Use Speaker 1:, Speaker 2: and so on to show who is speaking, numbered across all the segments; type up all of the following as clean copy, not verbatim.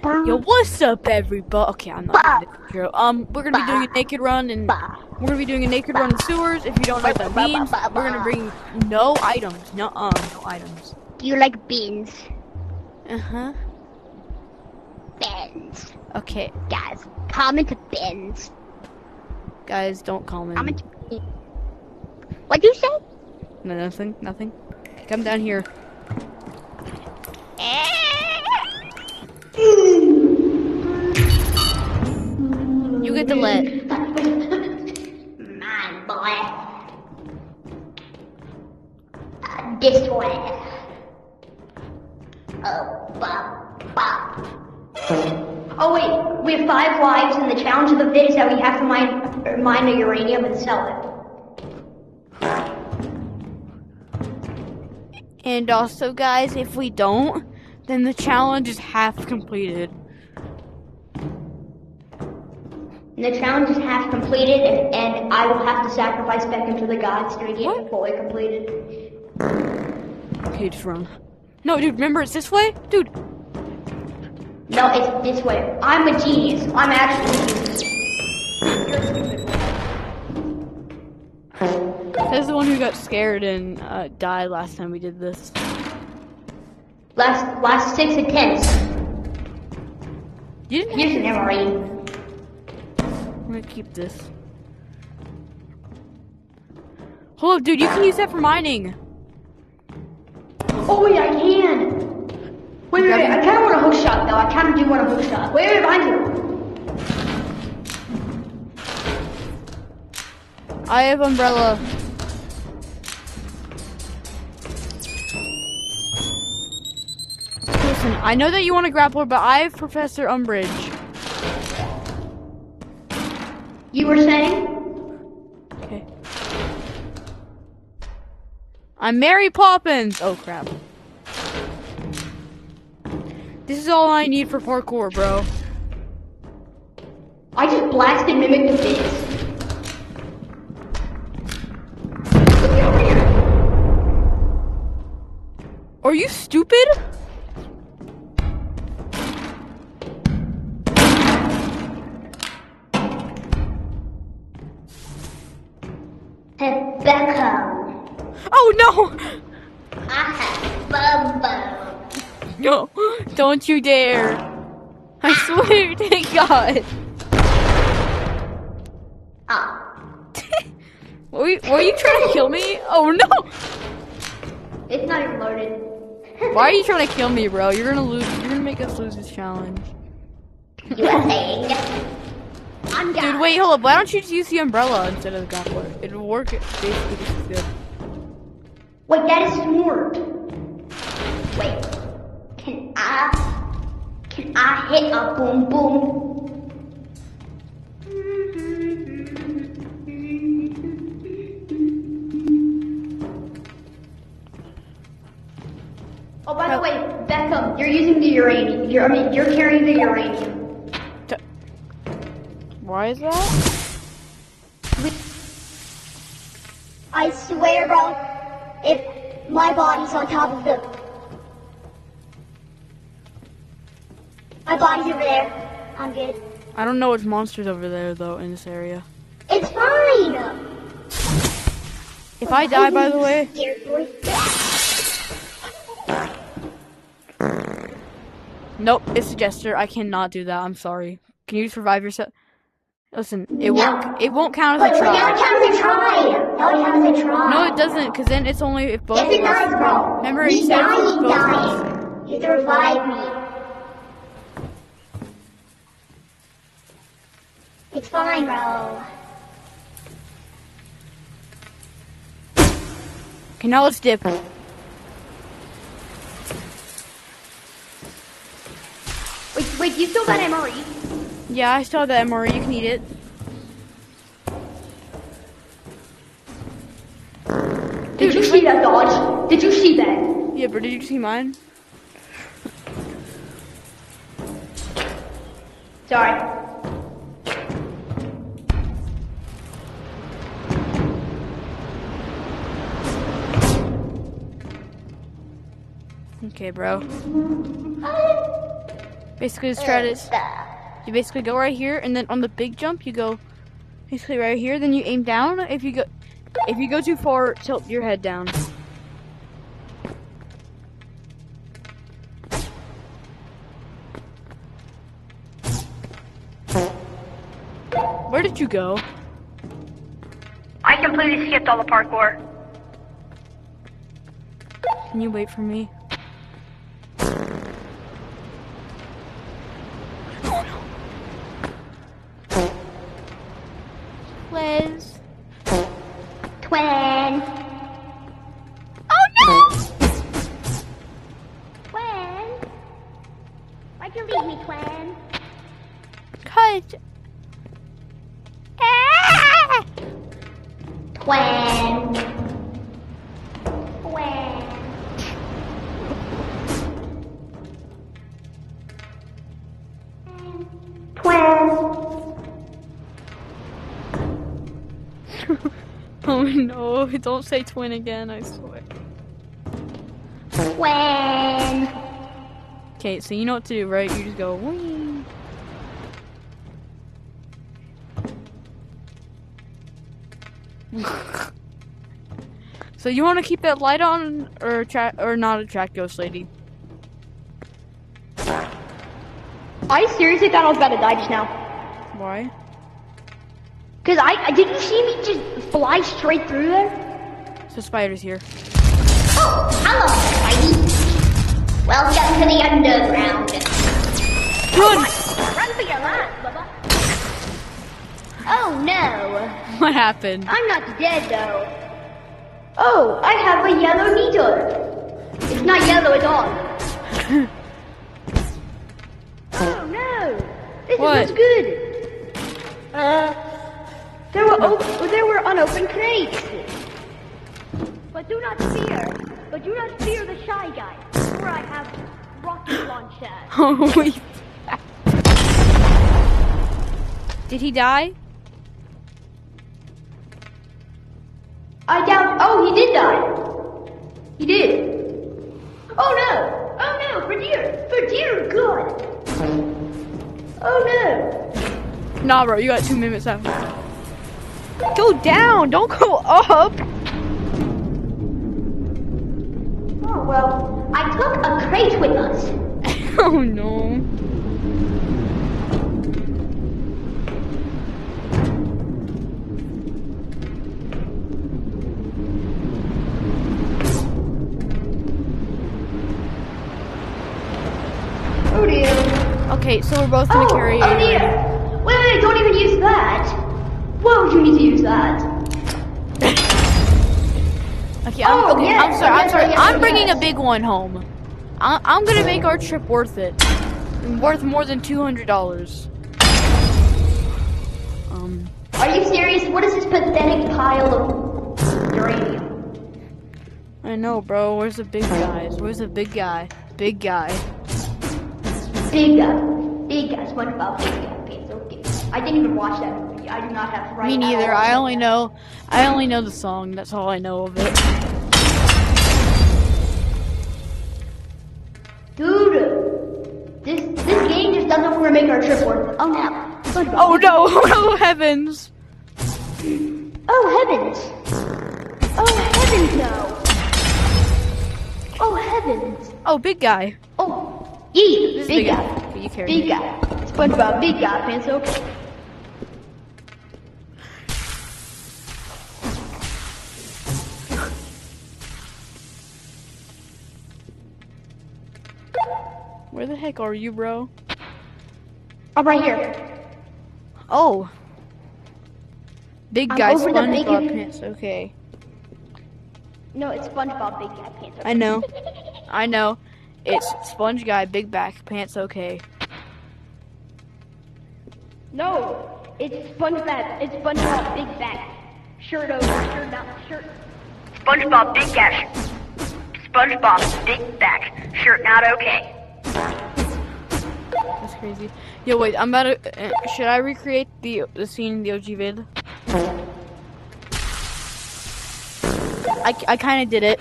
Speaker 1: Yo, what's up, everybody? Okay, I'm not doing this intro. We're gonna be doing a naked run, and we're gonna be doing a naked run in sewers. If you don't know what that means, we're gonna bring no items. No items.
Speaker 2: Do you like beans?
Speaker 1: Uh-huh.
Speaker 2: Beans.
Speaker 1: Okay.
Speaker 2: Guys, comment to beans.
Speaker 1: Guys, don't comment.
Speaker 2: Comment to beans. What'd you say?
Speaker 1: No, nothing. Nothing. Okay, come down here. You get the lead.
Speaker 2: Mine, boy. This way. Oh wait, we have 5 lives, and the challenge of the vid is that we have to mine the uranium and sell it.
Speaker 1: And also, guys, if we don't, then the challenge is half completed.
Speaker 2: And the challenge is half completed, and I will have to sacrifice Beckham to the gods to get it fully completed.
Speaker 1: Okay, just run. No, dude, remember it's this way? Dude.
Speaker 2: No, it's this way. I'm a genius. I'm actually a genius. You're stupid.
Speaker 1: Says the one who got scared and died last time we did this.
Speaker 2: Last 6 attempts.
Speaker 1: You didn't
Speaker 2: Here's an MRE.
Speaker 1: I'm gonna keep this. Hold up, dude, you can use that for mining.
Speaker 2: Oh wait, I can. Wait, I kind of want a hook shot though. I kind of do want a hook shot. Wait, behind you.
Speaker 1: I have umbrella. Listen, I know that you want a grappler, but I have Professor Umbridge.
Speaker 2: You were saying?
Speaker 1: Okay. I'm Mary Poppins! Oh crap. This is all I need for parkour, bro.
Speaker 2: I just blasted Mimic the Biz.
Speaker 1: Are you stupid?
Speaker 2: Hey, Beckham.
Speaker 1: Oh no!
Speaker 2: I have Bumbo.
Speaker 1: No, don't you dare. I swear to God.
Speaker 2: Oh.
Speaker 1: Were you trying to kill me? Oh no!
Speaker 2: It's not even loaded.
Speaker 1: Why are you trying to kill me, bro? You're gonna lose. You're gonna make us lose this challenge.
Speaker 2: You are saying? I'm down.
Speaker 1: Dude, wait, hold up. Why don't you just use the umbrella instead of the grappler? It'll work basically just as good.
Speaker 2: Wait, that is smart. Wait. Can I hit a boom boom? Oh, by the way, Beckham, you're using the uranium. You're carrying the uranium.
Speaker 1: Why is that?
Speaker 3: I swear, bro, if my body's on top of the... My body's over there. I'm good.
Speaker 1: I don't know which monster's over there, though, in this area.
Speaker 3: It's fine!
Speaker 1: If I die, by the way...
Speaker 3: Scared boy.
Speaker 1: Nope, it's a jester. I cannot do that. I'm sorry. Can you survive yourself? Listen, it won't count as a
Speaker 3: Now
Speaker 1: try.
Speaker 3: it counts as a try! Now it counts as a try!
Speaker 1: No, it doesn't, because then it's only if both
Speaker 3: Yes, it
Speaker 1: of us...
Speaker 3: does, bro!
Speaker 1: Remember,
Speaker 3: he
Speaker 1: you said
Speaker 3: died,
Speaker 1: both
Speaker 3: he
Speaker 1: of us.
Speaker 3: died! You have to revive me. It's fine, bro.
Speaker 1: Okay, now let's dip.
Speaker 2: Wait, you still got MRE?
Speaker 1: Yeah, I still have the MRE. You can eat it.
Speaker 2: Did you see that dodge? Did you see that?
Speaker 1: Yeah, but did you see mine?
Speaker 2: Sorry.
Speaker 1: Okay, bro. Basically, the strat is you basically go right here, and then on the big jump, you go basically right here. Then you aim down. If you go too far, tilt your head down. Where did you go?
Speaker 2: I completely skipped all the parkour.
Speaker 1: Can you wait for me? Liz.
Speaker 3: Twin.
Speaker 1: Oh no!
Speaker 3: Twin. Why'd you leave me, Twin?
Speaker 1: Cause. Ah!
Speaker 3: Twin. Twin. Twin.
Speaker 1: Oh no! Don't say twin again. I swear.
Speaker 3: Twin.
Speaker 1: Okay, so you know what to do, right? You just go. Whee. So you want to keep that light on, or not attract ghost lady?
Speaker 2: I seriously thought I was about to die just now.
Speaker 1: Why?
Speaker 2: Cause I didn't you see me just fly straight through there?
Speaker 1: So spider's here.
Speaker 3: Oh, hello, Spidey. Welcome to the underground.
Speaker 1: Run!
Speaker 3: Run for your life, Bubba. Oh no,
Speaker 1: What happened?
Speaker 3: I'm not dead though.
Speaker 2: Oh, I have a yellow needle. It's not yellow at all. Oh no, this
Speaker 1: What?
Speaker 2: is good. There were unopened crates.
Speaker 3: But do not fear the shy guy, for I have rocket launcher.
Speaker 1: Holy. Did he die?
Speaker 2: I doubt. Oh, he did die. He did. Oh no! Oh no! For dear God! Oh no!
Speaker 1: Nah, bro, you got 2 minutes left. Go down! Don't go up!
Speaker 2: Oh well, I took a crate with us.
Speaker 1: Oh no.
Speaker 2: Oh dear.
Speaker 1: Okay, so we're both gonna carry
Speaker 2: oh
Speaker 1: a.
Speaker 2: dear. Wait, don't even use that. Why would you need to use that?
Speaker 1: Okay,
Speaker 2: Oh,
Speaker 1: okay,
Speaker 2: yes,
Speaker 1: I'm sorry.
Speaker 2: yes, yes,
Speaker 1: I'm bringing
Speaker 2: yes.
Speaker 1: a big one home. I'm gonna make our trip worth it. Worth more than $200.
Speaker 2: Are you serious? What is this pathetic pile of uranium?
Speaker 1: I know, bro. Where's the big guys? Where's the big guy? Big guy.
Speaker 2: Big guy, SpongeBob, big guy. Okay, so okay. I didn't even watch that movie. I do not have right.
Speaker 1: Me neither.
Speaker 2: at all.
Speaker 1: I only know the song. That's all I know of it.
Speaker 2: Dude, this game just doesn't want to make our trip worth it. Oh no, SpongeBob.
Speaker 1: Oh no! Oh heavens!
Speaker 2: Oh heavens! Oh heavens, no! Oh heavens!
Speaker 1: Oh, big guy.
Speaker 2: Oh, yeah,
Speaker 1: This is
Speaker 2: big
Speaker 1: guy.
Speaker 2: guy.
Speaker 1: Okay, you carry
Speaker 2: Big
Speaker 1: me.
Speaker 2: guy. SpongeBob, big guy, pants okay.
Speaker 1: Where the heck are you, bro?
Speaker 2: I'm right here.
Speaker 1: Oh. Big
Speaker 2: I'm
Speaker 1: guy,
Speaker 2: over the
Speaker 1: SpongeBob
Speaker 2: big-
Speaker 1: pants. Okay.
Speaker 2: No, it's SpongeBob, big guy, pants okay.
Speaker 1: I know. I know. It's Sponge Guy, big back, pants okay.
Speaker 2: No, it's SpongeBob. It's SpongeBob, big back, shirt over, shirt not shirt.
Speaker 4: SpongeBob Big Gash. SpongeBob Big Back. Shirt not okay.
Speaker 1: That's crazy. Yo, wait, I'm about to. Should I recreate the scene in the OG vid? I kind of did it.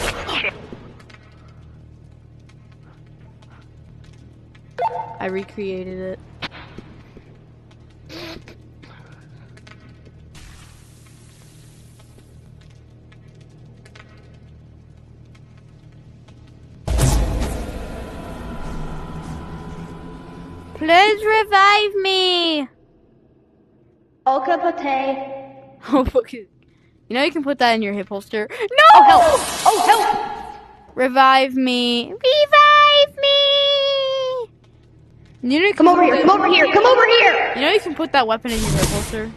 Speaker 1: I recreated it. Please revive me!
Speaker 2: Okay, Pate.
Speaker 1: Oh, fuck it. You know you can put that in your hip holster. No!
Speaker 2: Oh, help! Oh, help!
Speaker 1: Revive me! Revive me! You know you
Speaker 2: Come over here! Come over here! Come over here!
Speaker 1: You know you can put that weapon in your hip holster.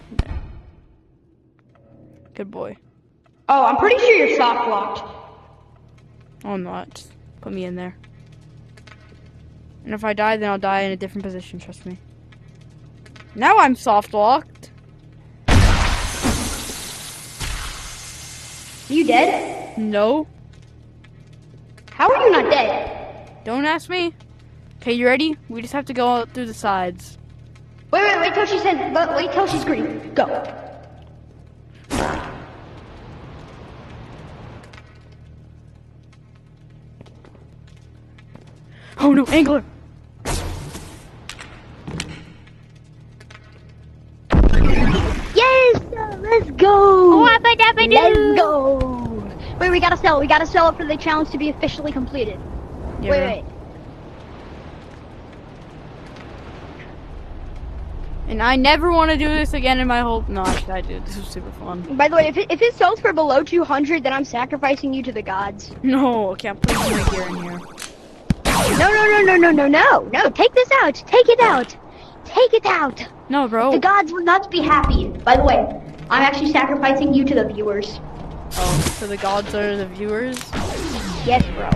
Speaker 1: Good boy.
Speaker 2: Oh, I'm pretty sure you're soft locked.
Speaker 1: Oh, I'm not. Just put me in there. And if I die, then I'll die in a different position. Trust me. Now I'm soft locked.
Speaker 2: You dead?
Speaker 1: No.
Speaker 2: How are you not dead?
Speaker 1: Don't ask me. Okay, you ready? We just have to go out through the sides.
Speaker 2: Wait till she says, wait till she's green. Go.
Speaker 1: Oh no, angler!
Speaker 2: Yes! Let's go! Let's go! Wait, we gotta sell it for the challenge to be officially completed.
Speaker 1: Yeah,
Speaker 2: Wait.
Speaker 1: And I never want to do this again in my whole... No, actually I did. This was super fun.
Speaker 2: By the way, if it sells for below 200, then I'm sacrificing you to the gods.
Speaker 1: No, okay, I'm putting my gear in here.
Speaker 2: No, take this out. Take it out. Take it out.
Speaker 1: No, bro.
Speaker 2: The gods will not be happy. By the way, I'm actually sacrificing you to the viewers.
Speaker 1: Oh, so the gods are the viewers?
Speaker 2: Yes, bro.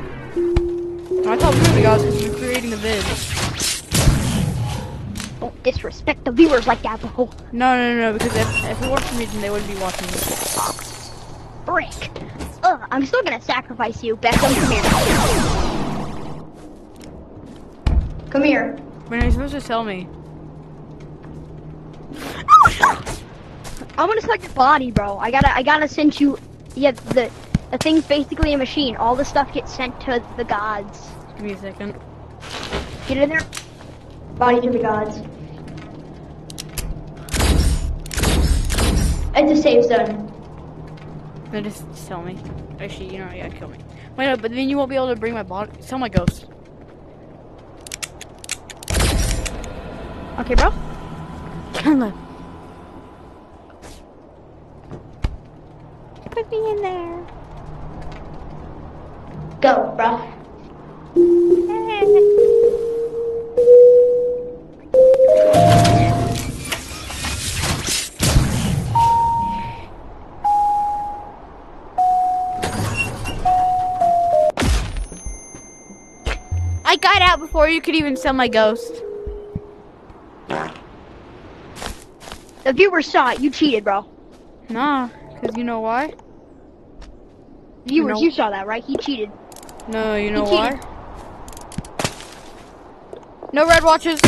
Speaker 1: I thought we were the gods because we were creating the vid.
Speaker 2: Don't disrespect the viewers like that, bro.
Speaker 1: No, because if it weren't for me, then they wouldn't be watching this.
Speaker 2: Brick. Ugh, I'm still gonna sacrifice you. Beckham, come here. Come here.
Speaker 1: When are you supposed to tell me?
Speaker 2: I wanna sell your body, bro. I gotta send you. Yeah, the thing's basically a machine. All the stuff gets sent to the gods.
Speaker 1: Give me a second.
Speaker 2: Get in there. Body to the gods. It's a safe zone.
Speaker 1: No, just tell me. Actually, you know, yeah, kill me. Wait, no, but then you won't be able to bring my body. Sell my ghost. Okay, bro? Come on. Put me in there.
Speaker 2: Go, bro.
Speaker 1: I got out before you could even sell my ghost.
Speaker 2: The viewers saw it. You cheated, bro.
Speaker 1: Nah, because you know why?
Speaker 2: Viewers,
Speaker 1: No.
Speaker 2: you saw that, right? He cheated.
Speaker 1: No, you know
Speaker 2: He
Speaker 1: why?
Speaker 2: cheated.
Speaker 1: No red watches.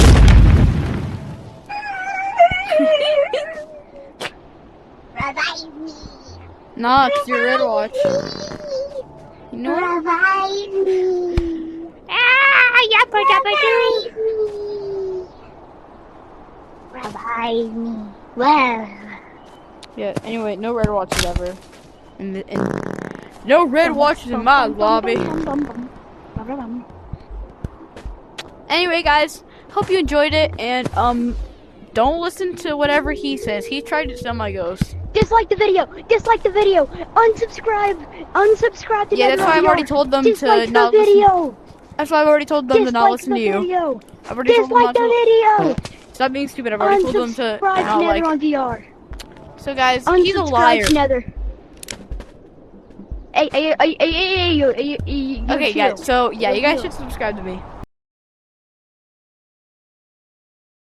Speaker 2: Revive me.
Speaker 1: Nah, because you're red watch. You know what?
Speaker 2: Revive me. Revive me. Well.
Speaker 1: Yeah, anyway, no red watches ever. No red watches in my lobby. Anyway, guys, hope you enjoyed it, and don't listen to whatever he says. He tried to sell my ghost.
Speaker 2: Dislike the video. Dislike the video. Unsubscribe. Unsubscribe to
Speaker 1: Yeah, that's why I've already told them
Speaker 2: Dislike
Speaker 1: to not
Speaker 2: the
Speaker 1: listen.
Speaker 2: video.
Speaker 1: That's why I've already told them to not listen to you.
Speaker 2: Video.
Speaker 1: I've already told them
Speaker 2: Dislike
Speaker 1: not
Speaker 2: the
Speaker 1: to.
Speaker 2: video.
Speaker 1: Stop being stupid. I've already told them to
Speaker 2: Unsubscribe to
Speaker 1: not
Speaker 2: Nether
Speaker 1: like.
Speaker 2: on VR.
Speaker 1: So guys, he's a
Speaker 2: Unsubscribe
Speaker 1: liar.
Speaker 2: to Nether. Hey,
Speaker 1: Okay,
Speaker 2: you
Speaker 1: guys.
Speaker 2: too.
Speaker 1: So yeah, you guys should subscribe to me.